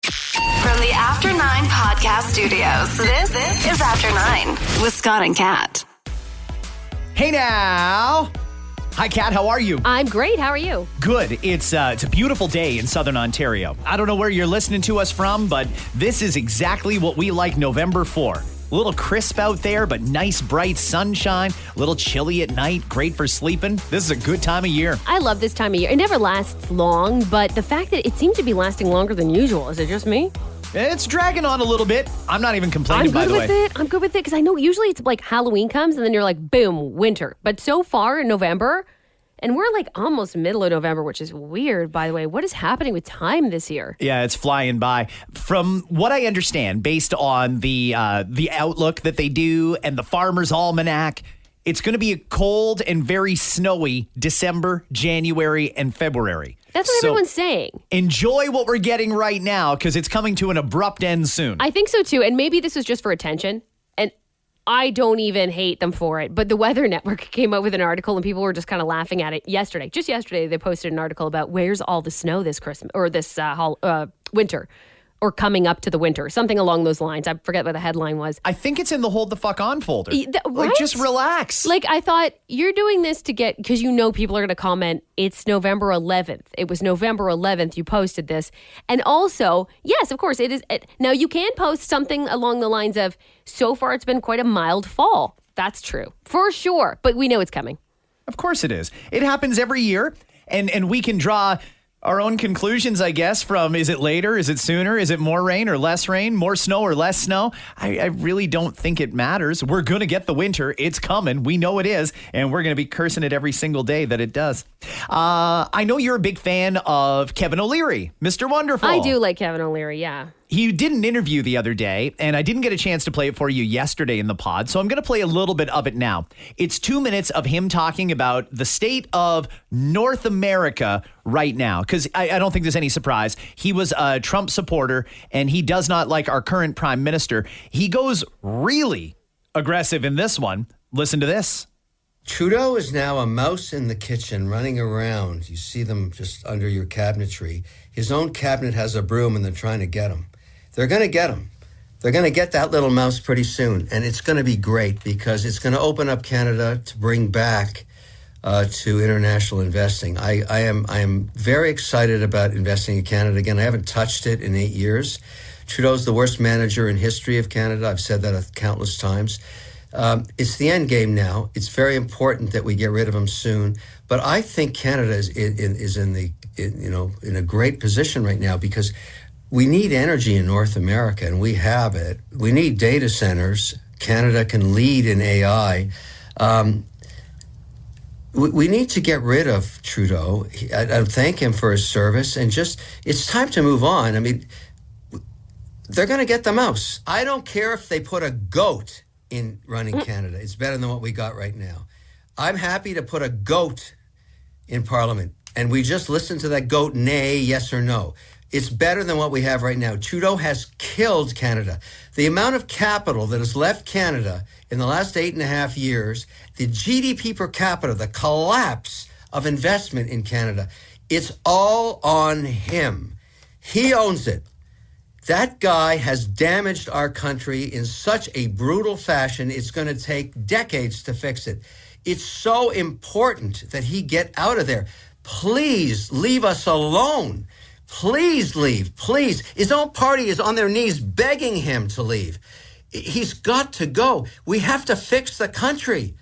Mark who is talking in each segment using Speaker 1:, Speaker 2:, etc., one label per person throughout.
Speaker 1: From the After 9 podcast studios, this is After 9 with Scott and Kat.
Speaker 2: Hey now. Hi, Kat. How are you?
Speaker 3: I'm great. How are you?
Speaker 2: Good. It's a beautiful day in Southern Ontario. I don't know where you're listening to us from, but this is exactly what we like November for. A little crisp out there, but nice bright sunshine. A little chilly at night. Great for sleeping. This is a good time of year.
Speaker 3: I love this time of year. It never lasts long, but the fact that it seems to be lasting longer than usual, is it just me?
Speaker 2: It's dragging on a little bit. I'm not even complaining, by the way.
Speaker 3: I'm good with it because I know usually it's like Halloween comes and then you're like, boom, winter. But so far in November, and we're like almost middle of November, which is weird, by the way. What is happening with time this year?
Speaker 2: Yeah, it's flying by. From what I understand, based on the outlook that they do and the Farmer's Almanac, it's going to be a cold and very snowy December, January, and February.
Speaker 3: That's what everyone's saying.
Speaker 2: Enjoy what we're getting right now because it's coming to an abrupt end soon.
Speaker 3: I think so too. And maybe this was just for attention. And I don't even hate them for it. But the Weather Network came up with an article and people were just kind of laughing at it yesterday. Just yesterday, they posted an article about where's all the snow this Christmas or this winter. Or coming up to the winter, something along those lines. I forget what the headline was.
Speaker 2: I think it's in the Hold the Fuck On folder.
Speaker 3: Right?
Speaker 2: Like, just relax.
Speaker 3: Like, I thought, you're doing this to get, because you know people are going to comment, it's November 11th. It was November 11th you posted this. And also, yes, of course, it is. Now, you can post something along the lines of, so far it's been quite a mild fall. That's true. For sure. But we know it's coming.
Speaker 2: Of course it is. It happens every year. And we can draw our own conclusions, I guess, from is it later, is it sooner, is it more rain or less rain, more snow or less snow? I really don't think it matters. We're going to get the winter. It's coming. We know it is. And we're going to be cursing it every single day that it does. I know you're a big fan of Kevin O'Leary, Mr. Wonderful.
Speaker 3: I do like Kevin O'Leary, yeah.
Speaker 2: He did an interview the other day, and I didn't get a chance to play it for you yesterday in the pod, so I'm going to play a little bit of it now. It's 2 minutes of him talking about the state of North America right now, because I don't think there's any surprise. He was a Trump supporter, and he does not like our current prime minister. He goes really aggressive in this one. Listen to this.
Speaker 4: Trudeau is now a mouse in the kitchen running around. You see them just under your cabinetry. His own cabinet has a broom, and they're trying to get him. They're going to get him. They're going to get that little mouse pretty soon, and it's going to be great because it's going to open up Canada to bring back to international investing. I am very excited about investing in Canada again. I haven't touched it in 8 years. Trudeau's the worst manager in history of Canada. I've said that countless times. It's the end game now. It's very important that we get rid of him soon. But I think Canada is in a great position right now because we need energy in North America, and we have it. We need data centers. Canada can lead in AI. We need to get rid of Trudeau. I thank him for his service, and it's time to move on. I mean, they're going to get the mouse. I don't care if they put a goat in running Canada. It's better than what we got right now. I'm happy to put a goat in Parliament, and we just listen to that goat nay, yes or no. It's better than what we have right now. Trudeau has killed Canada. The amount of capital that has left Canada in the last 8.5 years, the GDP per capita, the collapse of investment in Canada, it's all on him. He owns it. That guy has damaged our country in such a brutal fashion, it's going to take decades to fix it. It's so important that he get out of there. Please leave us alone. Please leave. Please. His own party is on their knees begging him to leave. He's got to go. We have to fix the country.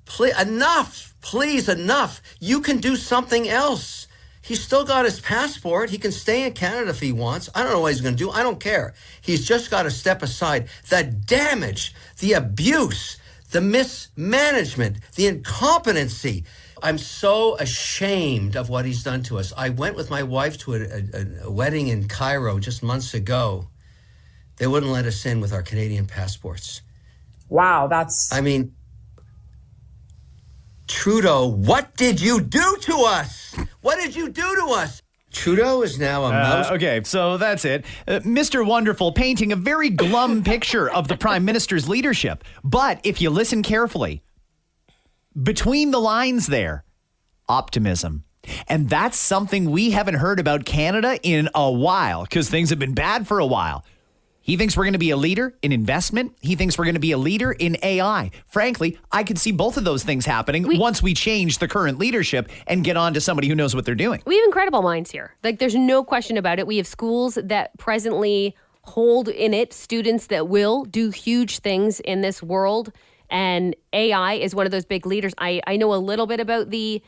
Speaker 4: Please, enough. Please, enough. You can do something else. He's still got his passport. He can stay in Canada if he wants. I don't know what he's going to do. I don't care. He's just got to step aside. The damage, the abuse, the mismanagement, the incompetency. I'm so ashamed of what he's done to us. I went with my wife to a wedding in Cairo just months ago. They wouldn't let us in with our Canadian passports.
Speaker 5: Wow, that's...
Speaker 4: I mean, Trudeau, what did you do to us? What did you do to us? Trudeau is now a mouse.
Speaker 2: Okay, so that's it. Mr. Wonderful painting a very glum picture of the Prime Minister's leadership. But if you listen carefully, between the lines there, optimism. And that's something we haven't heard about Canada in a while because things have been bad for a while. He thinks we're going to be a leader in investment. He thinks we're going to be a leader in AI. Frankly, I could see both of those things happening once we change the current leadership and get on to somebody who knows what they're doing.
Speaker 3: We have incredible minds here. Like, there's no question about it. We have schools that presently hold in it students that will do huge things in this world. And AI is one of those big leaders. I know a little bit about the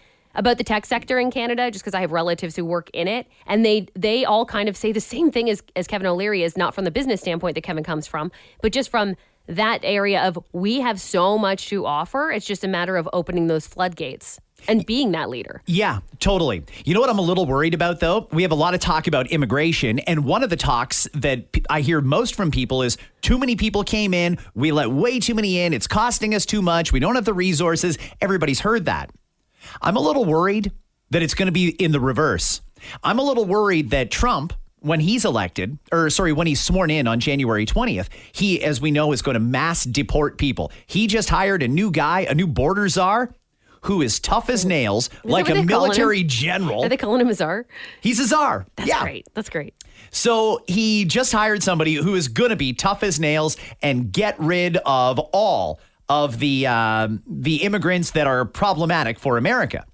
Speaker 3: tech sector in Canada, just because I have relatives who work in it. And they all kind of say the same thing as Kevin O'Leary is, not from the business standpoint that Kevin comes from, but just from that area of we have so much to offer. It's just a matter of opening those floodgates and being that leader.
Speaker 2: Yeah, totally. You know what I'm a little worried about, though? We have a lot of talk about immigration. And one of the talks that I hear most from people is too many people came in. We let way too many in. It's costing us too much. We don't have the resources. Everybody's heard that. I'm a little worried that it's going to be in the reverse. I'm a little worried that Trump, when he's when he's sworn in on January 20th, he, as we know, is going to mass deport people. He just hired a new guy, a new border czar, who is tough as nails, like a military general.
Speaker 3: Are they calling him a czar?
Speaker 2: He's a czar.
Speaker 3: That's great. That's great.
Speaker 2: So he just hired somebody who is going to be tough as nails and get rid of all of the immigrants that are problematic for America.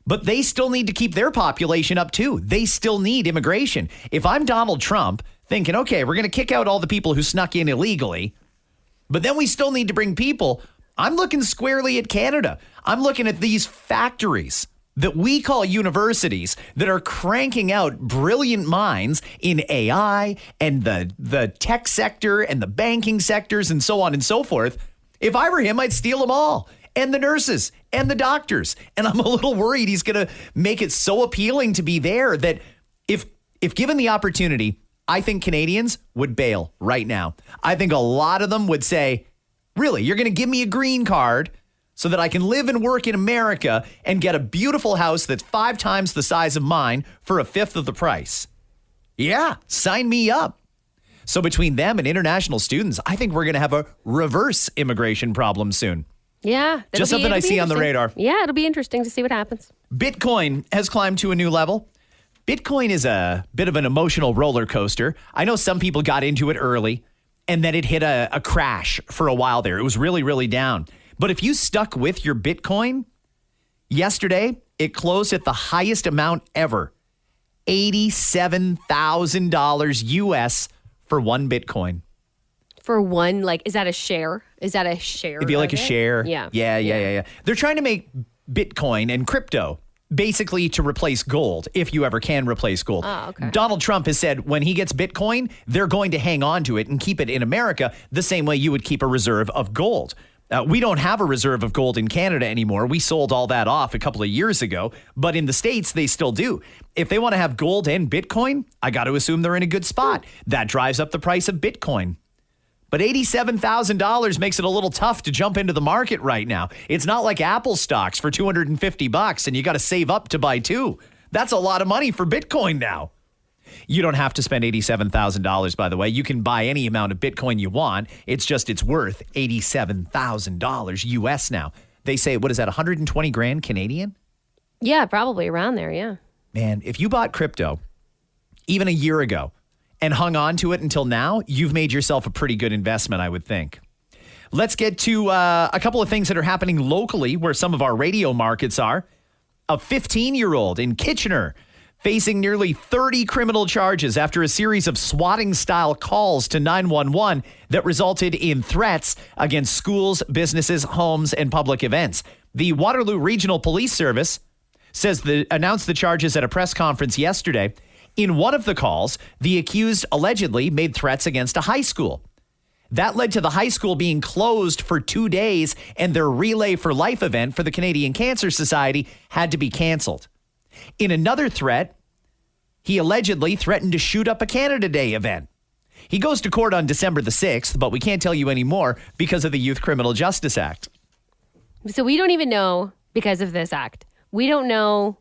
Speaker 2: But they still need to keep their population up, too. They still need immigration. If I'm Donald Trump thinking, okay, we're going to kick out all the people who snuck in illegally, but then we still need to bring people, I'm looking squarely at Canada. I'm looking at these factories that we call universities that are cranking out brilliant minds in AI and the tech sector and the banking sectors and so on and so forth. If I were him, I'd steal them all. And the nurses and the doctors. And I'm a little worried he's going to make it so appealing to be there that if given the opportunity, I think Canadians would bail right now. I think a lot of them would say, really, you're going to give me a green card so that I can live and work in America and get a beautiful house that's 5 times the size of mine for a fifth of the price? Yeah, sign me up. So between them and international students, I think we're going to have a reverse immigration problem soon.
Speaker 3: Yeah.
Speaker 2: Just something I see on the radar.
Speaker 3: Yeah, it'll be interesting to see what happens.
Speaker 2: Bitcoin has climbed to a new level. Bitcoin is a bit of an emotional roller coaster. I know some people got into it early and then it hit a crash for a while there. It was really, really down. But if you stuck with your Bitcoin, yesterday it closed at the highest amount ever, $87,000 US for one Bitcoin.
Speaker 3: For one, like, is that a share? Is that a share?
Speaker 2: It'd be like a share.
Speaker 3: Yeah.
Speaker 2: Yeah. They're trying to make Bitcoin and crypto basically to replace gold, if you ever can replace gold.
Speaker 3: Oh, okay.
Speaker 2: Donald Trump has said when he gets Bitcoin, they're going to hang on to it and keep it in America the same way you would keep a reserve of gold. We don't have a reserve of gold in Canada anymore. We sold all that off a couple of years ago, but in the States, they still do. If they want to have gold and Bitcoin, I got to assume they're in a good spot. That drives up the price of Bitcoin. But $87,000 makes it a little tough to jump into the market right now. It's not like Apple stocks for $250 and you got to save up to buy 2. That's a lot of money for Bitcoin now. You don't have to spend $87,000, by the way. You can buy any amount of Bitcoin you want. It's just it's worth $87,000 US now. They say, what is that, 120 grand Canadian?
Speaker 3: Yeah, probably around there, yeah.
Speaker 2: Man, if you bought crypto even a year ago and hung on to it until now, you've made yourself a pretty good investment, I would think. Let's get to a couple of things that are happening locally where some of our radio markets are. A 15-year-old in Kitchener facing nearly 30 criminal charges after a series of swatting-style calls to 911 that resulted in threats against schools, businesses, homes, and public events. The Waterloo Regional Police Service announced the charges at a press conference yesterday. In one of the calls, the accused allegedly made threats against a high school. That led to the high school being closed for 2 days, and their Relay for Life event for the Canadian Cancer Society had to be canceled. In another threat, he allegedly threatened to shoot up a Canada Day event. He goes to court on December the 6th, but we can't tell you any more because of the Youth Criminal Justice Act.
Speaker 3: So we don't even know, because of this act, we don't know.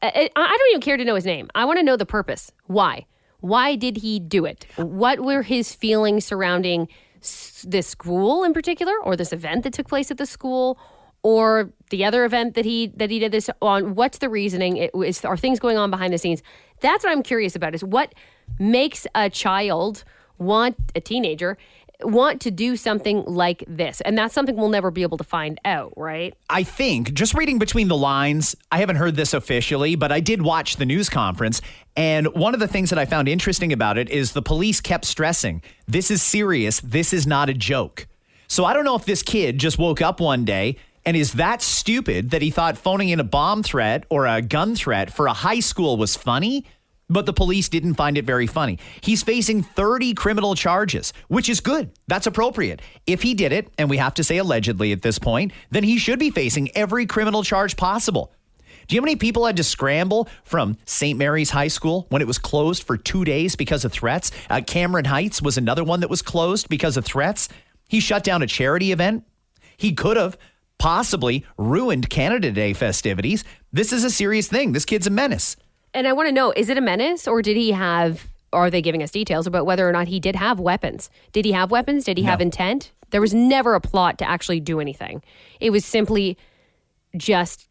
Speaker 3: I don't even care to know his name. I want to know the purpose. Why? Why did he do it? What were his feelings surrounding this school in particular, or this event that took place at the school? or the other event that he did this on? What's the reasoning? Are things going on behind the scenes? That's what I'm curious about, is what makes a teenager want to do something like this? And that's something we'll never be able to find out, right?
Speaker 2: I think, just reading between the lines, I haven't heard this officially, but I did watch the news conference. And one of the things that I found interesting about it is the police kept stressing, this is serious. This is not a joke. So I don't know if this kid just woke up one day and is that stupid that he thought phoning in a bomb threat or a gun threat for a high school was funny, but the police didn't find it very funny. He's facing 30 criminal charges, which is good. That's appropriate. If he did it, and we have to say allegedly at this point, then he should be facing every criminal charge possible. Do you know how many people had to scramble from St. Mary's High School when it was closed for 2 days because of threats? Cameron Heights was another one that was closed because of threats. He shut down a charity event. He could have possibly ruined Canada Day festivities. This is a serious thing. This kid's a menace.
Speaker 3: And I want to know, is it a menace, or are they giving us details about whether or not he did have weapons? Did he have weapons? Did he have intent? There was never a plot to actually do anything. It was simply just,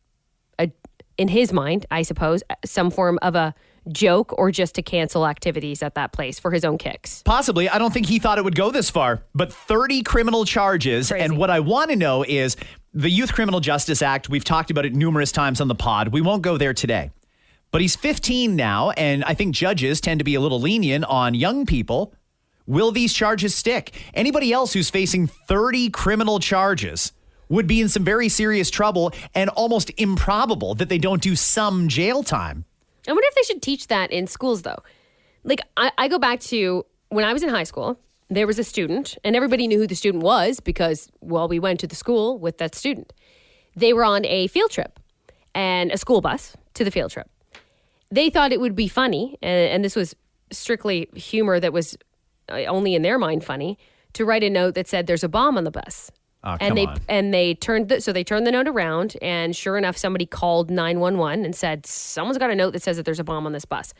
Speaker 3: in his mind, I suppose, some form of a joke, or just to cancel activities at that place for his own kicks.
Speaker 2: Possibly. I don't think he thought it would go this far, but 30 criminal charges.
Speaker 3: Crazy.
Speaker 2: And what I want to know is the Youth Criminal Justice Act. We've talked about it numerous times on the pod. We won't go there today. But he's 15 now, and I think judges tend to be a little lenient on young people. Will these charges stick? Anybody else who's facing 30 criminal charges would be in some very serious trouble, and almost improbable that they don't do some jail time.
Speaker 3: I wonder if they should teach that in schools, though. Like, I go back to when I was in high school, there was a student, and everybody knew who the student was because, well, we went to the school with that student. They were on a field trip, and a school bus to the field trip. They thought it would be funny, and this was strictly humor that was only in their mind funny, to write a note that said there's a bomb on the bus.
Speaker 2: Oh,
Speaker 3: they turned the note around, and sure enough, somebody called 911 and said, someone's got a note that says that there's a bomb on this bus.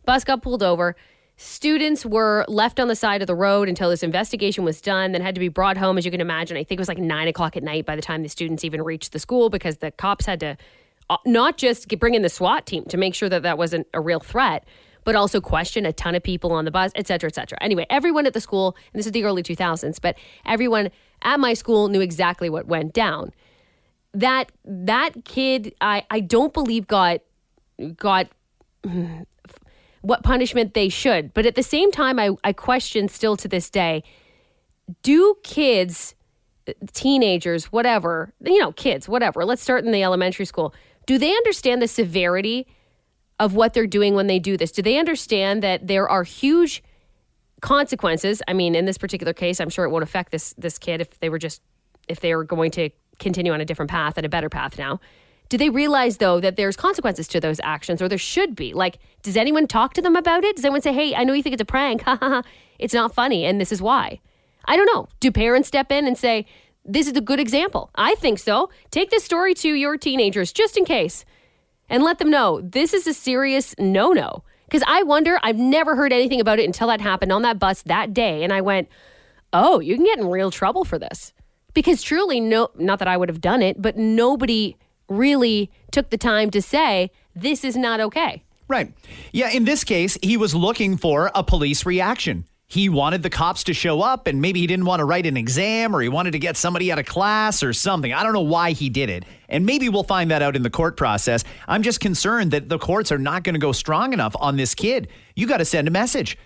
Speaker 3: Bus got pulled over. Students were left on the side of the road until this investigation was done, then had to be brought home, as you can imagine. I think it was like 9 o'clock at night by the time the students even reached the school, because the cops had to not just bring in the SWAT team to make sure that that wasn't a real threat, but also question a ton of people on the bus, et cetera, et cetera. Anyway, everyone at the school, and this is the early 2000s, but everyone at my school knew exactly what went down. That kid, I don't believe got what punishment they should. But at the same time, I question still to this day, do kids, teenagers, whatever, kids, whatever, let's start in the elementary school. Do they understand the severity of what they're doing when they do this? Do they understand that there are huge consequences? I mean, in this particular case, I'm sure it won't affect this kid if they were going to continue on a different path and a better path now. Do they realize, though, that there's consequences to those actions, or there should be? Like, does anyone talk to them about it? Does anyone say, hey, I know you think it's a prank. Ha ha ha. It's not funny, and this is why. I don't know. Do parents step in and say, this is a good example? I think so. Take this story to your teenagers just in case and let them know this is a serious no-no. Because I wonder, I've never heard anything about it until that happened on that bus that day. And I went, oh, you can get in real trouble for this. Because truly, not that I would have done it, but nobody really took the time to say, this is not okay.
Speaker 2: Right. Yeah, in this case, he was looking for a police reaction. He wanted the cops to show up, and maybe he didn't want to write an exam, or he wanted to get somebody out of class or something. I don't know why he did it. And maybe we'll find that out in the court process. I'm just concerned that the courts are not going to go strong enough on this kid. You got to send a message.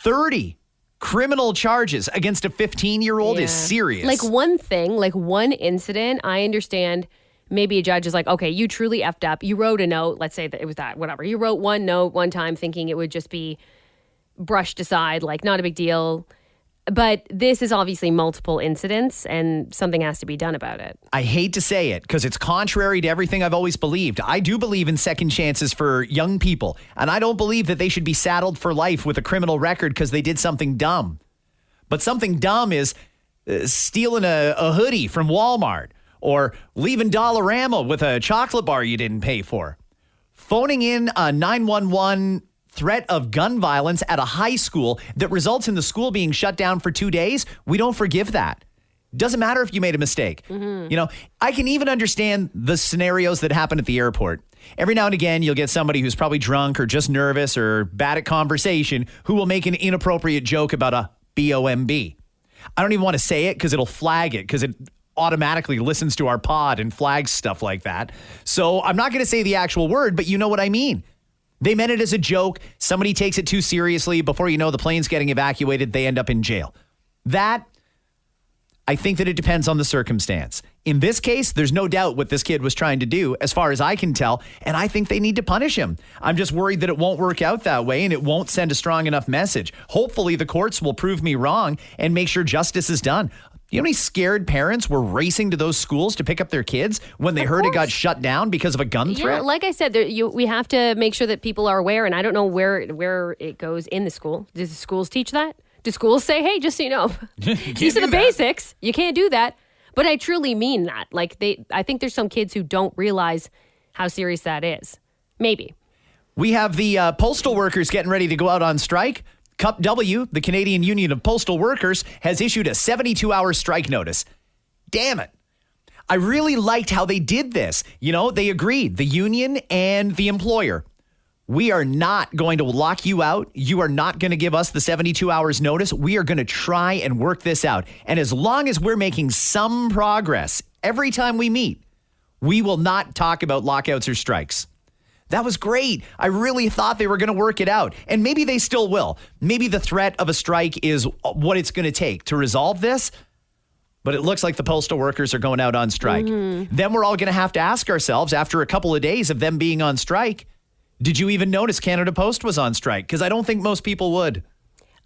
Speaker 2: 30 criminal charges against a 15-year-old is serious.
Speaker 3: Like one incident, I understand. Maybe a judge is like, okay, you truly effed up. You wrote a note. Let's say that it was that, whatever. You wrote one note one time thinking it would just be brushed aside, like not a big deal. But this is obviously multiple incidents, and something has to be done about it.
Speaker 2: I hate to say it because it's contrary to everything I've always believed. I do believe in second chances for young people, and I don't believe that they should be saddled for life with a criminal record because they did something dumb. But something dumb is stealing a hoodie from Walmart, or leaving Dollarama with a chocolate bar you didn't pay for. Phoning in a 911 threat of gun violence at a high school that results in the school being shut down for 2 days, we don't forgive that. Doesn't matter if you made a mistake. You know, I can even understand the scenarios that happen at the airport. Every now and again, you'll get somebody who's probably drunk or just nervous or bad at conversation who will make an inappropriate joke about a BOMB. I don't even want to say it because it'll flag it because it automatically listens to our pod and flags stuff like that. So I'm not going to say the actual word, but you know what I mean. They meant it as a joke. Somebody takes it too seriously. Before you know, the plane's getting evacuated. They end up in jail. I think that it depends on the circumstance. In this case, there's no doubt what this kid was trying to do, as far as I can tell, and I think they need to punish him. I'm just worried that it won't work out that way and it won't send a strong enough message. Hopefully, the courts will prove me wrong and make sure justice is done. You know how many scared parents were racing to those schools to pick up their kids when they heard it got shut down because of a gun threat?
Speaker 3: Yeah, like I said, we have to make sure that people are aware, and I don't know where it goes in the school. Does the schools teach that? Do schools say, hey, just so you know, these are the basics. You can't do that. But I truly mean that. Like I think there's some kids who don't realize how serious that is. Maybe.
Speaker 2: We have the postal workers getting ready to go out on strike. CUP W, the Canadian Union of Postal Workers, has issued a 72-hour strike notice. Damn it. I really liked how they did this. You know, they agreed, the union and the employer. We are not going to lock you out. You are not going to give us the 72 hours notice. We are going to try and work this out. And as long as we're making some progress every time we meet, we will not talk about lockouts or strikes. That was great. I really thought they were going to work it out. And maybe they still will. Maybe the threat of a strike is what it's going to take to resolve this. But it looks like the postal workers are going out on strike. Then we're all going to have to ask ourselves, after a couple of days of them being on strike, did you even notice Canada Post was on strike? Because I don't think most people would.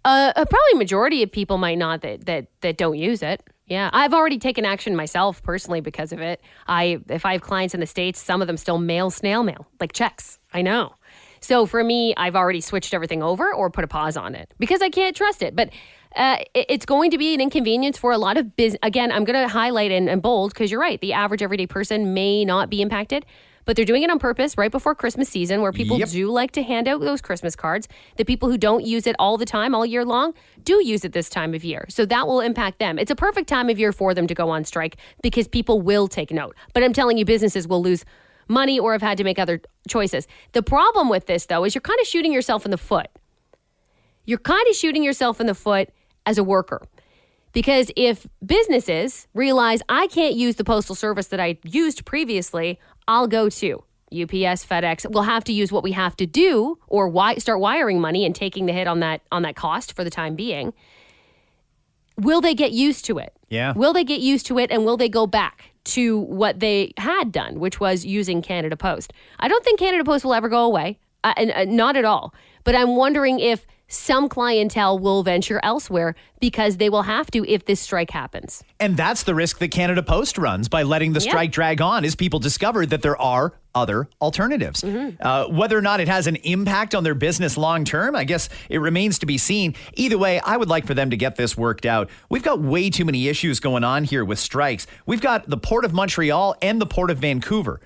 Speaker 3: Probably majority of people might not that don't use it. Yeah, I've already taken action myself personally because of it. If I have clients in the States, some of them still mail snail mail, like checks. I know. So for me, I've already switched everything over or put a pause on it because I can't trust it. But it's going to be an inconvenience for a lot of business. Again, I'm going to highlight and bold because you're right. The average everyday person may not be impacted. But they're doing it on purpose right before Christmas season where people do like to hand out those Christmas cards. The people who don't use it all the time, all year long, do use it this time of year. So that will impact them. It's a perfect time of year for them to go on strike because people will take note. But I'm telling you, businesses will lose money or have had to make other choices. The problem with this, though, is you're kind of shooting yourself in the foot. You're kind of shooting yourself in the foot as a worker. Because if businesses realize I can't use the postal service that I used previously, I'll go to UPS, FedEx. We'll have to use what we have to do or start wiring money and taking the hit on that cost for the time being. Will they get used to it?
Speaker 2: Yeah.
Speaker 3: Will they get used to it and will they go back to what they had done, which was using Canada Post? I don't think Canada Post will ever go away. Not at all. But I'm wondering if some clientele will venture elsewhere because they will have to if this strike happens.
Speaker 2: And that's the risk that Canada Post runs by letting the strike drag on, is people discover that there are other alternatives. Whether or not it has an impact on their business long term, I guess it remains to be seen. Either way, I would like for them to get this worked out. We've got way too many issues going on here with strikes. We've got the Port of Montreal and the Port of Vancouver.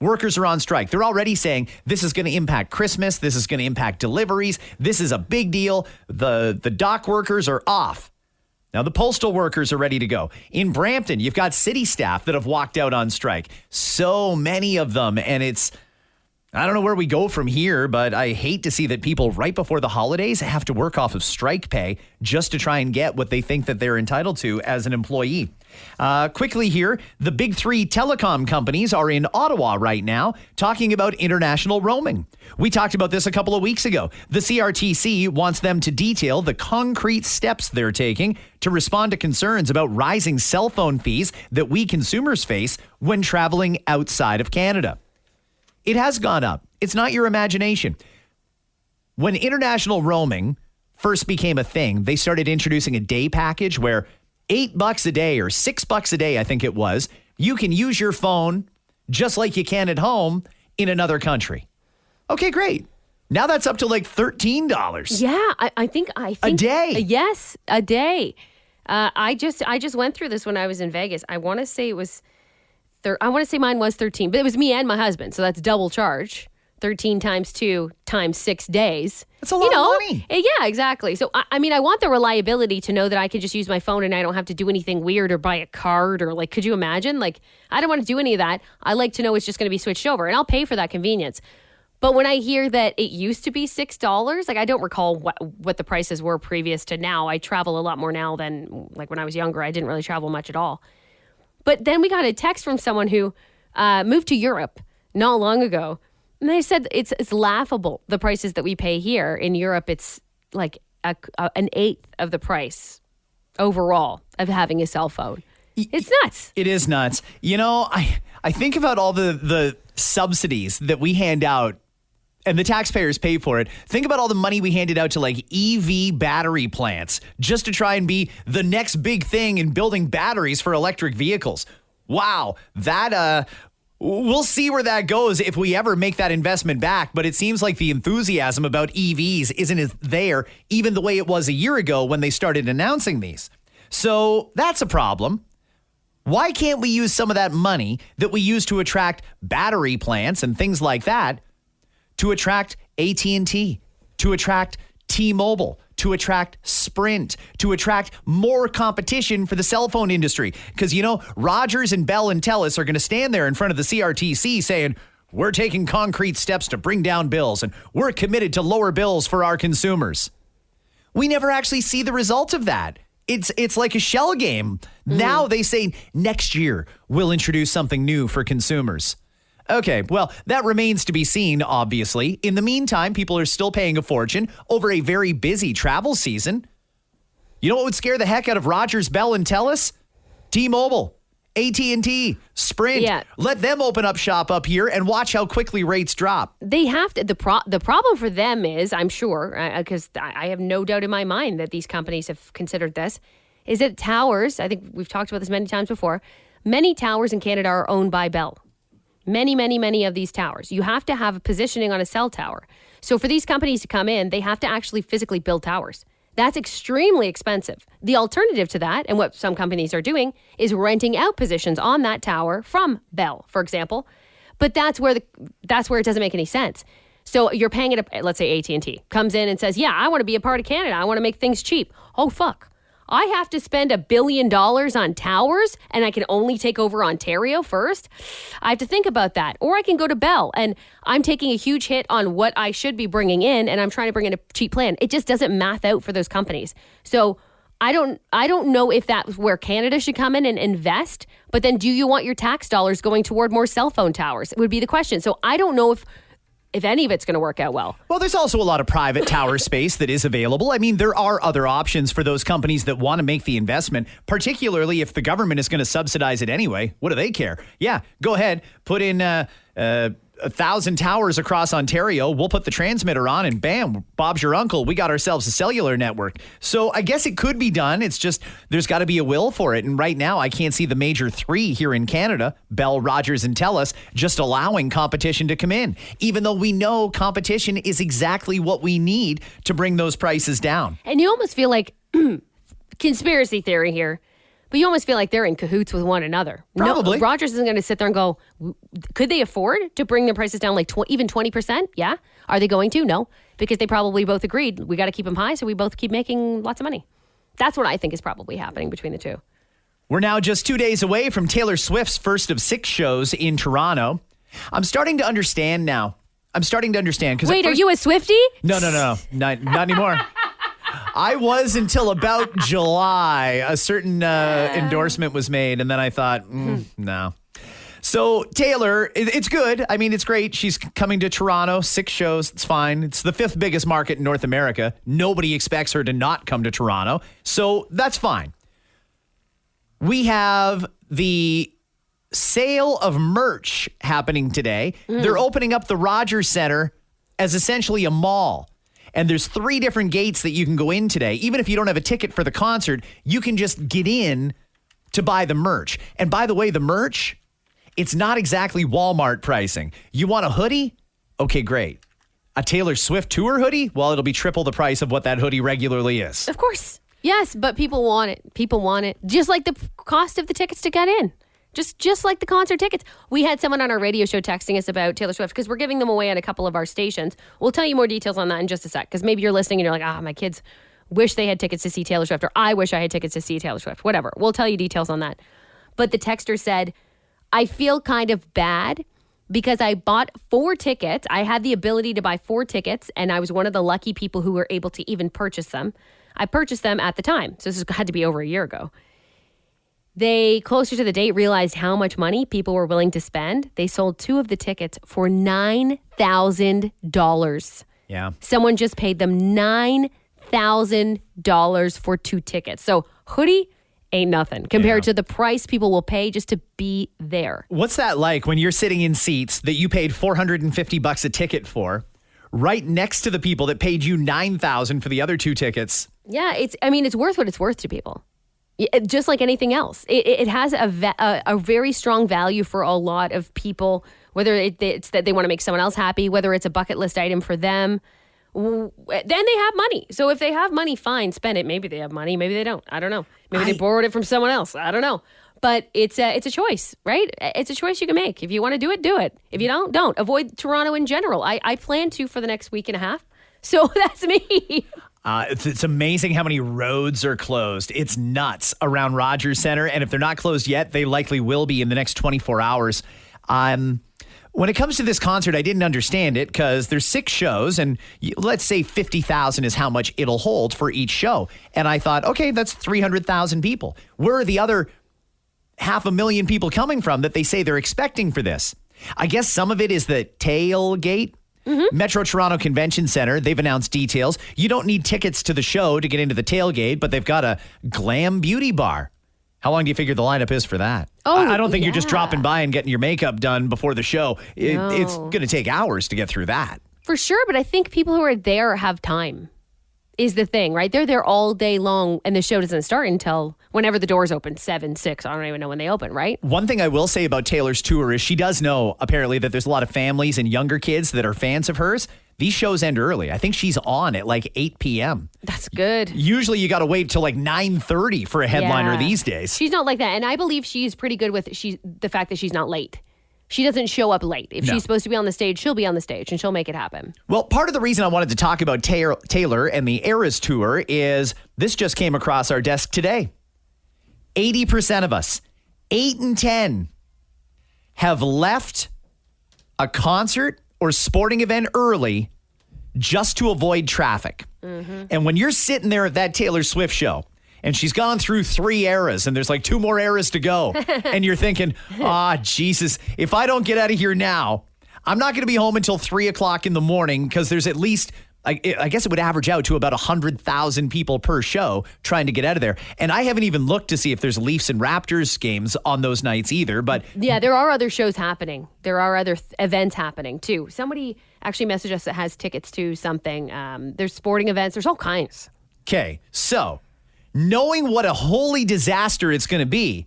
Speaker 2: Workers are on strike. They're already saying this is going to impact Christmas. This is going to impact deliveries. This is a big deal. The dock workers are off. Now the postal workers are ready to go. In Brampton, you've got city staff that have walked out on strike. So many of them. And I don't know where we go from here, but I hate to see that people right before the holidays have to work off of strike pay just to try and get what they think that they're entitled to as an employee. Quickly here, the big three telecom companies are in Ottawa right now talking about international roaming. We talked about this a couple of weeks ago. The CRTC wants them to detail the concrete steps they're taking to respond to concerns about rising cell phone fees that we consumers face when traveling outside of Canada. It has gone up. It's not your imagination. When international roaming first became a thing, they started introducing a day package where $8 a day or $6 a day, I think it was, you can use your phone just like you can at home in another country. Okay, great. Now that's up to like $13.
Speaker 3: Yeah, I think
Speaker 2: a day.
Speaker 3: Yes, a day. I just went through this when I was in Vegas. I want to say it was I want to say mine was 13, but it was me and my husband, so that's double charge. 13 times 2 times 6 days.
Speaker 2: That's a lot of money.
Speaker 3: Yeah, exactly. So, I mean, I want the reliability to know that I can just use my phone and I don't have to do anything weird or buy a card or like, could you imagine? Like, I don't want to do any of that. I like to know it's just going to be switched over and I'll pay for that convenience. But when I hear that it used to be $6, like I don't recall what the prices were previous to now. I travel a lot more now than like when I was younger. I didn't really travel much at all. But then we got a text from someone who moved to Europe not long ago. And they said it's laughable, the prices that we pay here. In Europe, it's like an eighth of the price overall of having a cell phone. It's nuts.
Speaker 2: It is nuts. You know, I think about all the subsidies that we hand out and the taxpayers pay for it. Think about all the money we handed out to like EV battery plants just to try and be the next big thing in building batteries for electric vehicles. Wow, that we'll see where that goes if we ever make that investment back. But it seems like the enthusiasm about EVs isn't as there even the way it was a year ago when they started announcing these. So that's a problem. Why can't we use some of that money that we use to attract battery plants and things like that to attract AT&T, to attract T-Mobile, to attract Sprint, to attract more competition for the cell phone industry? Because, you know, Rogers and Bell and TELUS are going to stand there in front of the CRTC saying, we're taking concrete steps to bring down bills and we're committed to lower bills for our consumers. We never actually see the results of that. It's like a shell game. Now they say next year we'll introduce something new for consumers. Okay, well, that remains to be seen, obviously. In the meantime, people are still paying a fortune over a very busy travel season. You know what would scare the heck out of Rogers, Bell, and TELUS? T-Mobile, AT&T, Sprint.
Speaker 3: Yeah.
Speaker 2: Let them open up shop up here and watch how quickly rates drop.
Speaker 3: They have to. The problem for them is, I'm sure, because I have no doubt in my mind that these companies have considered this, is that towers, I think we've talked about this many times before, many towers in Canada are owned by Bell. Many, many, many of these towers. You have to have positioning on a cell tower. So for these companies to come in, they have to actually physically build towers. That's extremely expensive. The alternative to that, and what some companies are doing, is renting out positions on that tower from Bell, for example. But that's where it doesn't make any sense. So you're paying it, let's say AT&T comes in and says, yeah, I want to be a part of Canada. I want to make things cheap. Oh, fuck. I have to spend $1 billion on towers and I can only take over Ontario first? I have to think about that. Or I can go to Bell and I'm taking a huge hit on what I should be bringing in and I'm trying to bring in a cheap plan. It just doesn't math out for those companies. So I don't know if that's where Canada should come in and invest, but then do you want your tax dollars going toward more cell phone towers? It would be the question. So I don't know if any of it's going to work out well.
Speaker 2: Well, there's also a lot of private tower space that is available. I mean, there are other options for those companies that want to make the investment, particularly if the government is going to subsidize it anyway. What do they care? Yeah, go ahead, put in 1,000 towers across Ontario. We'll put the transmitter on and bam, Bob's your uncle. We got ourselves a cellular network. So I guess it could be done. It's just there's got to be a will for it. And right now I can't see the major three here in Canada, Bell, Rogers, and TELUS, just allowing competition to come in, even though we know competition is exactly what we need to bring those prices down.
Speaker 3: And you almost feel like conspiracy theory here. But you almost feel like they're in cahoots with one another.
Speaker 2: Probably.
Speaker 3: No, Rogers isn't going to sit there and go, could they afford to bring their prices down like even 20%? Yeah. Are they going to? No. Because they probably both agreed we got to keep them high so we both keep making lots of money. That's what I think is probably happening between the two.
Speaker 2: We're now just 2 days away from Taylor Swift's first of 6 shows in Toronto. I'm starting to understand now.
Speaker 3: Wait, are you a Swiftie?
Speaker 2: No. Not anymore. I was until about July. A certain endorsement was made, and then I thought, no. So Taylor, it's good. I mean, it's great. She's coming to Toronto, 6 shows. It's fine. It's the 5th biggest market in North America. Nobody expects her to not come to Toronto. So that's fine. We have the sale of merch happening today. They're opening up the Rogers Centre as essentially a mall. And there's 3 different gates that you can go in today. Even if you don't have a ticket for the concert, you can just get in to buy the merch. And by the way, the merch, it's not exactly Walmart pricing. You want a hoodie? Okay, great. A Taylor Swift tour hoodie? Well, it'll be triple the price of what that hoodie regularly is.
Speaker 3: Of course. Yes, but people want it. People want it. Just like the cost of the tickets to get in. Just like the concert tickets. We had someone on our radio show texting us about Taylor Swift because we're giving them away on a couple of our stations. We'll tell you more details on that in just a sec, because maybe you're listening and you're like, my kids wish they had tickets to see Taylor Swift, or I wish I had tickets to see Taylor Swift. Whatever. We'll tell you details on that. But the texter said, I feel kind of bad because I bought 4 tickets. I had the ability to buy 4 tickets, and I was one of the lucky people who were able to even purchase them. I purchased them at the time. So this had to be over a year ago. They, closer to the date, realized how much money people were willing to spend. They sold 2 of the tickets for $9,000.
Speaker 2: Yeah.
Speaker 3: Someone just paid them $9,000 for 2 tickets. So hoodie ain't nothing compared to the price people will pay just to be there.
Speaker 2: What's that like when you're sitting in seats that you paid $450 a ticket for, right next to the people that paid you $9,000 for the other 2 tickets?
Speaker 3: Yeah, it's worth what it's worth to people. Just like anything else, it has a very strong value for a lot of people, whether it's that they want to make someone else happy, whether it's a bucket list item for them. Then they have money. So if they have money, fine, spend it. Maybe they have money, maybe they don't. I don't know. Maybe they borrowed it from someone else. I don't know. But it's a choice, right? It's a choice you can make. If you want to do it, do it. If you don't. Avoid Toronto in general. I plan to for the next week and a half. So that's me.
Speaker 2: It's amazing how many roads are closed. It's nuts around Rogers Centre. And if they're not closed yet, they likely will be in the next 24 hours. When it comes to this concert, I didn't understand it because there's 6 shows and let's say 50,000 is how much it'll hold for each show. And I thought, okay, that's 300,000 people. Where are the other 500,000 people coming from that they say they're expecting for this? I guess some of it is the tailgate. Mm-hmm. Metro Toronto Convention Center, they've announced details. You don't need tickets to the show to get into the tailgate, but they've got a glam beauty bar. How long do you figure the lineup is for that? I don't think you're just dropping by and getting your makeup done before the show. It's going to take hours to get through that.
Speaker 3: For sure, but I think people who are there have time is the thing, right? They're there all day long, and the show doesn't start until whenever the doors open, 7, 6. I don't even know when they open, right?
Speaker 2: One thing I will say about Taylor's tour is she does know, apparently, that there's a lot of families and younger kids that are fans of hers. These shows end early. I think she's on at like 8 p.m.
Speaker 3: That's good.
Speaker 2: Usually you got to wait till like 9:30 for a headliner these days.
Speaker 3: She's not like that. And I believe she's pretty good with the fact that she's not late. She doesn't show up late. If she's supposed to be on the stage, she'll be on the stage and she'll make it happen.
Speaker 2: Well, part of the reason I wanted to talk about Taylor and the Eras Tour is this just came across our desk today. 80% of us, 8 in 10, have left a concert or sporting event early just to avoid traffic. Mm-hmm. And when you're sitting there at that Taylor Swift show and she's gone through 3 eras and there's like 2 more eras to go and you're thinking, Jesus, if I don't get out of here now, I'm not going to be home until 3 o'clock in the morning because there's at least, I guess it would average out to about 100,000 people per show trying to get out of there. And I haven't even looked to see if there's Leafs and Raptors games on those nights either. But
Speaker 3: yeah, there are other shows happening. There are other events happening too. Somebody actually messaged us that has tickets to something. There's sporting events. There's all kinds.
Speaker 2: Okay, so knowing what a holy disaster it's going to be,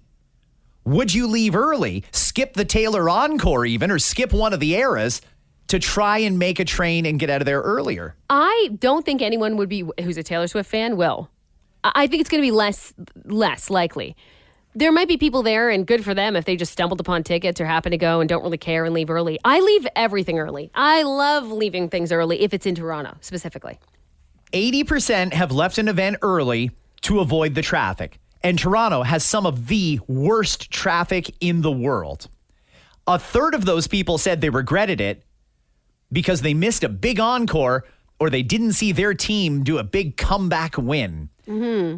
Speaker 2: would you leave early, skip the Taylor Encore even, or skip one of the eras to try and make a train and get out of there earlier?
Speaker 3: I don't think anyone would be who's a Taylor Swift fan will. I think it's going to be less likely. There might be people there, and good for them if they just stumbled upon tickets or happen to go and don't really care and leave early. I leave everything early. I love leaving things early if it's in Toronto specifically.
Speaker 2: 80% have left an event early to avoid the traffic. And Toronto has some of the worst traffic in the world. A third of those people said they regretted it because they missed a big encore or they didn't see their team do a big comeback win. Mm-hmm.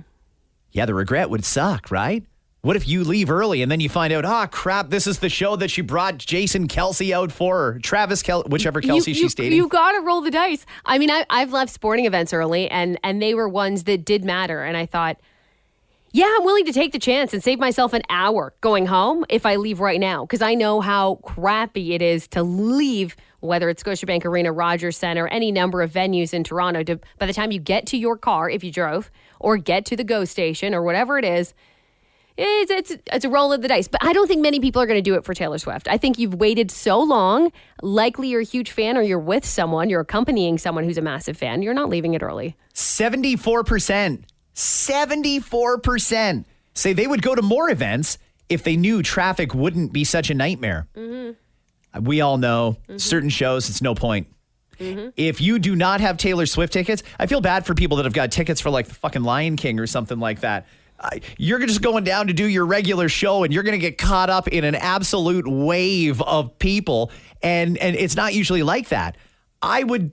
Speaker 2: Yeah, the regret would suck, right? What if you leave early and then you find out, crap, this is the show that she brought Jason Kelce out for, or Travis Kelce, whichever Kelce she's dating.
Speaker 3: You got to roll the dice. I mean, I've left sporting events early, and they were ones that did matter. And I thought, yeah, I'm willing to take the chance and save myself an hour going home if I leave right now, because I know how crappy it is to leave, whether it's Scotiabank Arena, Rogers Centre, any number of venues in Toronto. By the time you get to your car, if you drove, or get to the GO station or whatever it is, it's a roll of the dice. But I don't think many people are going to do it for Taylor Swift. I think you've waited so long. Likely you're a huge fan or you're with someone, you're accompanying someone who's a massive fan. You're not leaving it early.
Speaker 2: 74% say they would go to more events if they knew traffic wouldn't be such a nightmare. We all know certain shows, it's no point. If you do not have Taylor Swift tickets, I feel bad for people that have got tickets for like the fucking Lion King or something like that. You're just going down to do your regular show and you're going to get caught up in an absolute wave of people. And it's not usually like that. I would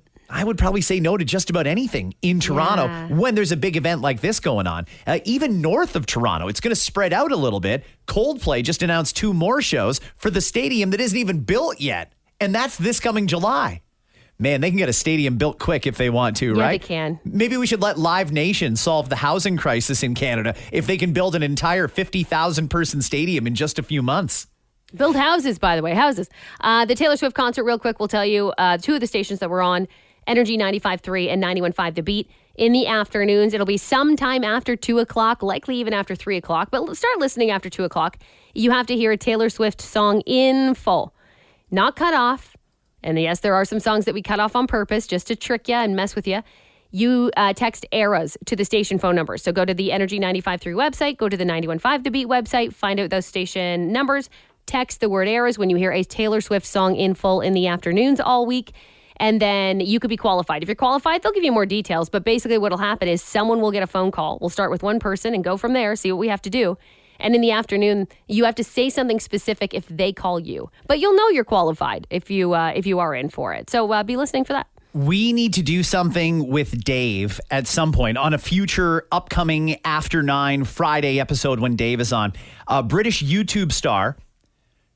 Speaker 2: probably say no to just about anything in Toronto when there's a big event like this going on. Even north of Toronto, it's going to spread out a little bit. Coldplay just announced 2 more shows for the stadium that isn't even built yet. And that's this coming July. Man, they can get a stadium built quick if they want to, right?
Speaker 3: Yeah, they can.
Speaker 2: Maybe we should let Live Nation solve the housing crisis in Canada if they can build an entire 50,000 person stadium in just a few months.
Speaker 3: Build houses, by the way, houses. The Taylor Swift concert, real quick, we'll tell you 2 of the stations that we're on, Energy 95.3 and 91.5 The Beat. In the afternoons, it'll be sometime after 2 o'clock, likely even after 3 o'clock, but start listening after 2 o'clock. You have to hear a Taylor Swift song in full, not cut off. And yes, there are some songs that we cut off on purpose just to trick you and mess with you. You text ERAs to the station phone numbers. So go to the Energy 95.3 website, go to the 91.5 The Beat website, find out those station numbers, text the word ERAs when you hear a Taylor Swift song in full in the afternoons all week. And then you could be qualified. If you're qualified, they'll give you more details. But basically what will happen is someone will get a phone call. We'll start with one person and go from there, see what we have to do. And in the afternoon, you have to say something specific if they call you. But you'll know you're qualified if you are in for it. So be listening for that.
Speaker 2: We need to do something with Dave at some point on a future upcoming After 9 Friday episode when Dave is on. A British YouTube star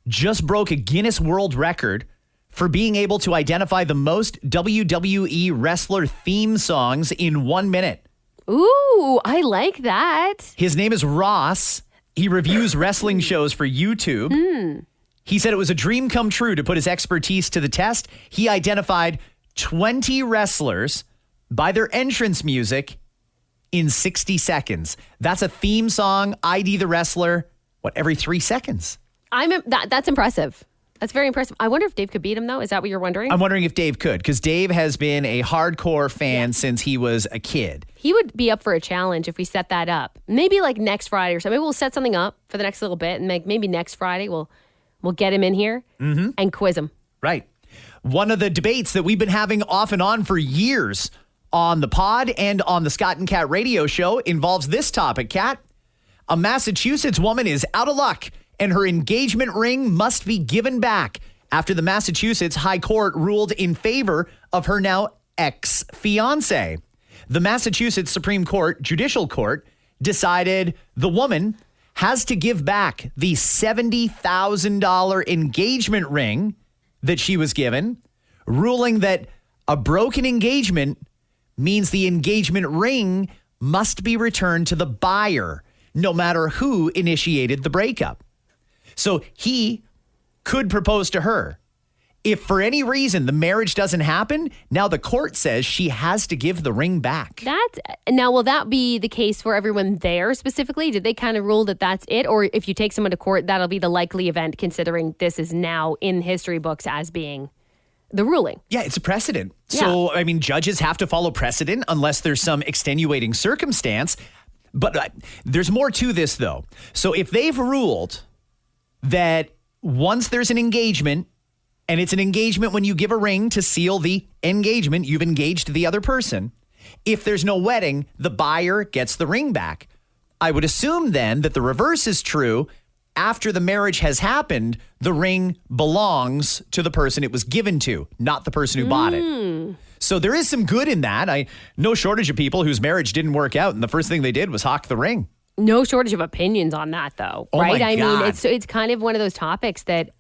Speaker 2: just broke a Guinness World Record for being able to identify the most WWE wrestler theme songs in 1 minute.
Speaker 3: Ooh, I like that.
Speaker 2: His name is Ross. He reviews wrestling shows for YouTube. He said it was a dream come true to put his expertise to the test. He identified 20 wrestlers by their entrance music in 60 seconds. That's a theme song, ID the wrestler, every 3 seconds.
Speaker 3: That's impressive. That's very impressive. I wonder if Dave could beat him, though. Is that what you're wondering?
Speaker 2: I'm wondering if Dave could, because Dave has been a hardcore fan since he was a kid.
Speaker 3: He would be up for a challenge if we set that up. Maybe like next Friday or something. Maybe we'll set something up for the next little bit, and maybe next Friday we'll get him in here and quiz him.
Speaker 2: Right. One of the debates that we've been having off and on for years on the pod and on the Scott and Kat radio show involves this topic, Kat. A Massachusetts woman is out of luck, and her engagement ring must be given back after the Massachusetts High Court ruled in favor of her now ex-fiance. The Massachusetts Supreme Court Judicial Court decided the woman has to give back the $70,000 engagement ring that she was given, ruling that a broken engagement means the engagement ring must be returned to the buyer, no matter who initiated the breakup. So he could propose to her. If for any reason the marriage doesn't happen, now the court says she has to give the ring back.
Speaker 3: Will that be the case for everyone there specifically? Did they kind of rule that that's it? Or if you take someone to court, that'll be the likely event, considering this is now in history books as being the ruling?
Speaker 2: Yeah, it's a precedent.
Speaker 3: Yeah.
Speaker 2: So, I mean, judges have to follow precedent unless there's some extenuating circumstance. But there's more to this, though. So if they've ruled that once there's an engagement, and it's an engagement when you give a ring to seal the engagement, you've engaged the other person. If there's no wedding, the buyer gets the ring back. I would assume then that the reverse is true. After the marriage has happened, the ring belongs to the person it was given to, not the person who bought it. So there is some good in that. No shortage of people whose marriage didn't work out, and the first thing they did was hawk the ring.
Speaker 3: No shortage of opinions on that, though,
Speaker 2: Oh
Speaker 3: right?
Speaker 2: my God.
Speaker 3: I mean, it's kind of one of those topics that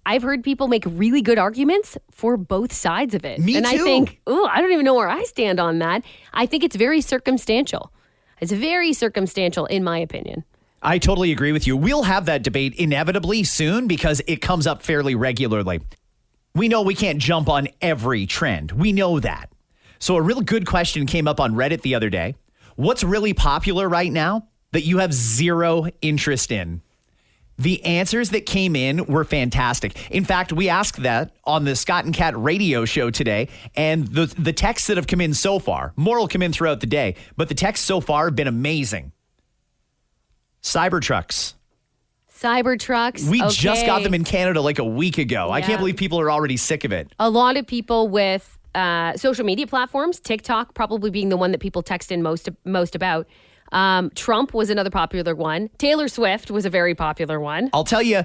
Speaker 3: I've heard people make really good arguments for both sides of it.
Speaker 2: Me
Speaker 3: and
Speaker 2: too.
Speaker 3: I think, I don't even know where I stand on that. I think it's very circumstantial. It's very circumstantial, in my opinion.
Speaker 2: I totally agree with you. We'll have that debate inevitably soon because it comes up fairly regularly. We know we can't jump on every trend. We know that. So a real good question came up on Reddit the other day. What's really popular right now that you have zero interest in? The answers that came in were fantastic. In fact, we asked that on the Scott and Kat radio show today, and the texts that have come in so far, more will come in throughout the day, but the texts so far have been amazing. Cybertrucks.
Speaker 3: Cybertrucks.
Speaker 2: We just got
Speaker 3: okay.
Speaker 2: them in Canada like a week ago. I
Speaker 3: Yeah.
Speaker 2: can't believe people are already sick of it.
Speaker 3: A lot of people with social media platforms, TikTok probably being the one that people text in most about. Trump was another popular one. Taylor Swift was a very popular one.
Speaker 2: I'll tell you,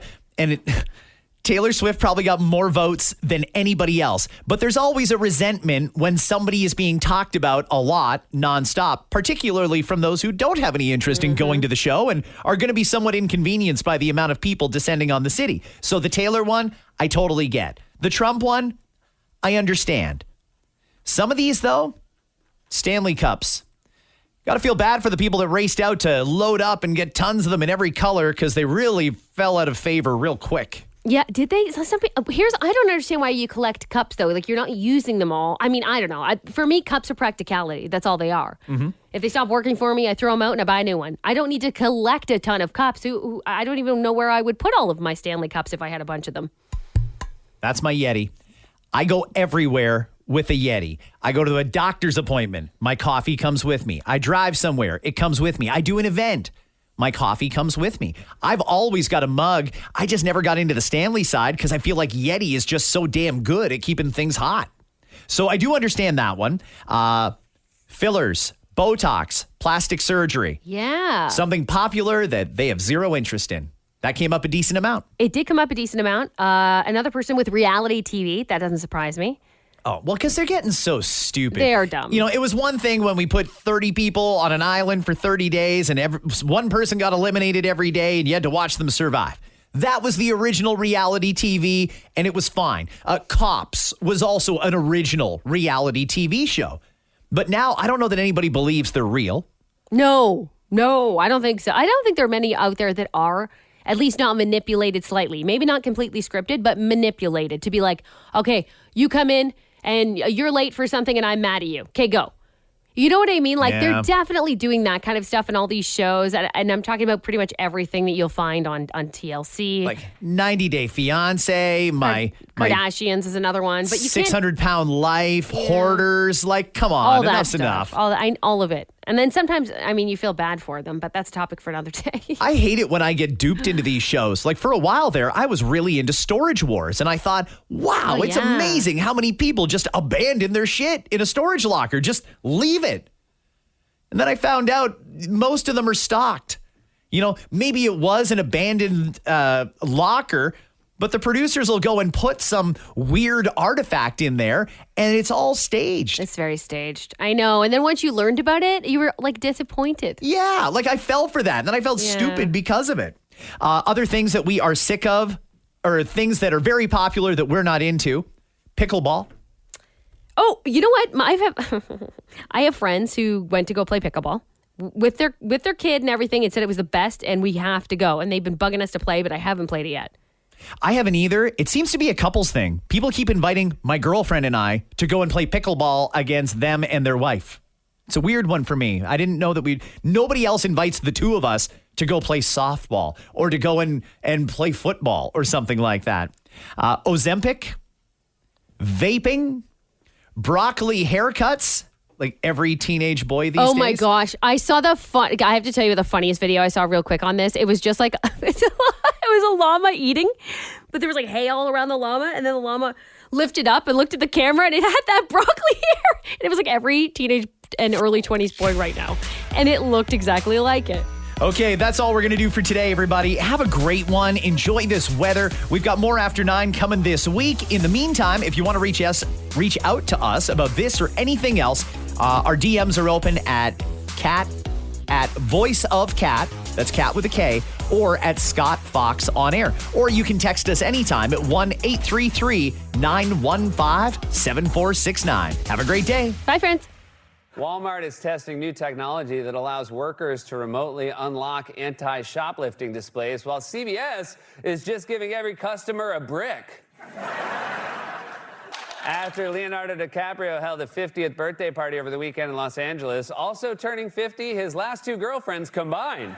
Speaker 2: Taylor Swift probably got more votes than anybody else. But there's always a resentment when somebody is being talked about a lot nonstop, particularly from those who don't have any interest in going to the show and are going to be somewhat inconvenienced by the amount of people descending on the city. So the Taylor one, I totally get. The Trump one, I understand. Some of these, though, Stanley Cups. Got to feel bad for the people that raced out to load up and get tons of them in every color because they really fell out of favor real quick.
Speaker 3: Yeah, did they? So I don't understand why you collect cups though. Like you're not using them all. I mean, I don't know. For me, cups are practicality. That's all they are. Mm-hmm. If they stop working for me, I throw them out and I buy a new one. I don't need to collect a ton of cups. I don't even know where I would put all of my Stanley Cups if I had a bunch of them.
Speaker 2: That's my Yeti. I go everywhere with a Yeti. I go to a doctor's appointment. My coffee comes with me. I drive somewhere. It comes with me. I do an event. My coffee comes with me. I've always got a mug. I just never got into the Stanley side because I feel like Yeti is just so damn good at keeping things hot. So I do understand that one. Fillers, Botox, plastic surgery.
Speaker 3: Yeah.
Speaker 2: Something popular that they have zero interest in. That came up a decent amount.
Speaker 3: It did come up a decent amount. Another person with reality TV. That doesn't surprise me.
Speaker 2: Oh, well, because they're getting so stupid.
Speaker 3: They are dumb.
Speaker 2: You know, it was one thing when we put 30 people on an island for 30 days and one person got eliminated every day and you had to watch them survive. That was the original reality TV and it was fine. Cops was also an original reality TV show. But now I don't know that anybody believes they're real.
Speaker 3: No, I don't think so. I don't think there are many out there that are at least not manipulated slightly. Maybe not completely scripted, but manipulated to be like, okay, you come in and you're late for something and I'm mad at you. Okay, go. You know what I mean? Like they're definitely doing that kind of stuff in all these shows. And I'm talking about pretty much everything that you'll find on TLC.
Speaker 2: Like 90 Day Fiance, my
Speaker 3: Kardashians is another one. But you
Speaker 2: 600-pound life, hoarders. Like, come on,
Speaker 3: all that
Speaker 2: enough's
Speaker 3: stuff.
Speaker 2: enough.
Speaker 3: All of it. And then sometimes, I mean, you feel bad for them, but that's a topic for another day.
Speaker 2: I hate it when I get duped into these shows. Like for a while there, I was really into Storage Wars. And I thought, wow, it's amazing how many people just abandon their shit in a storage locker. Just leave it. And then I found out most of them are stocked. You know, maybe it was an abandoned locker, but the producers will go and put some weird artifact in there and it's all staged.
Speaker 3: It's very staged. I know. And then once you learned about it, you were like disappointed.
Speaker 2: Yeah, like I fell for that. And then I felt stupid because of it. Other things that we are sick of or things that are very popular that we're not into. Pickleball.
Speaker 3: Oh, you know what? I have friends who went to go play pickleball with their kid and everything and said it was the best and we have to go. And they've been bugging us to play, but I haven't played it yet.
Speaker 2: I haven't either. It seems to be a couples thing. People keep inviting my girlfriend and I to go and play pickleball against them and their wife. It's a weird one for me. I didn't know that nobody else invites the two of us to go play softball or to go and play football or something like that. Ozempic, vaping, broccoli haircuts. Like every teenage boy these days.
Speaker 3: Oh my gosh. I saw I have to tell you the funniest video I saw real quick on this. It was just like, it was a llama eating, but there was like hay all around the llama. And then the llama lifted up and looked at the camera and it had that broccoli hair. And it was like every teenage and early 20s boy right now. And it looked exactly like it.
Speaker 2: Okay, that's all we're going to do for today, everybody. Have a great one. Enjoy this weather. We've got more After 9 coming this week. In the meantime, if you want to reach out to us about this or anything else, our DMs are open at Voice of Cat. That's Cat with a K. Or at Scott Fox on air. Or you can text us anytime at 1-833-915-7469. Have a great day.
Speaker 3: Bye, friends.
Speaker 5: Walmart is testing new technology that allows workers to remotely unlock anti-shoplifting displays, while CVS is just giving every customer a brick. After Leonardo DiCaprio held a 50th birthday party over the weekend in Los Angeles, also turning 50, his last two girlfriends combined.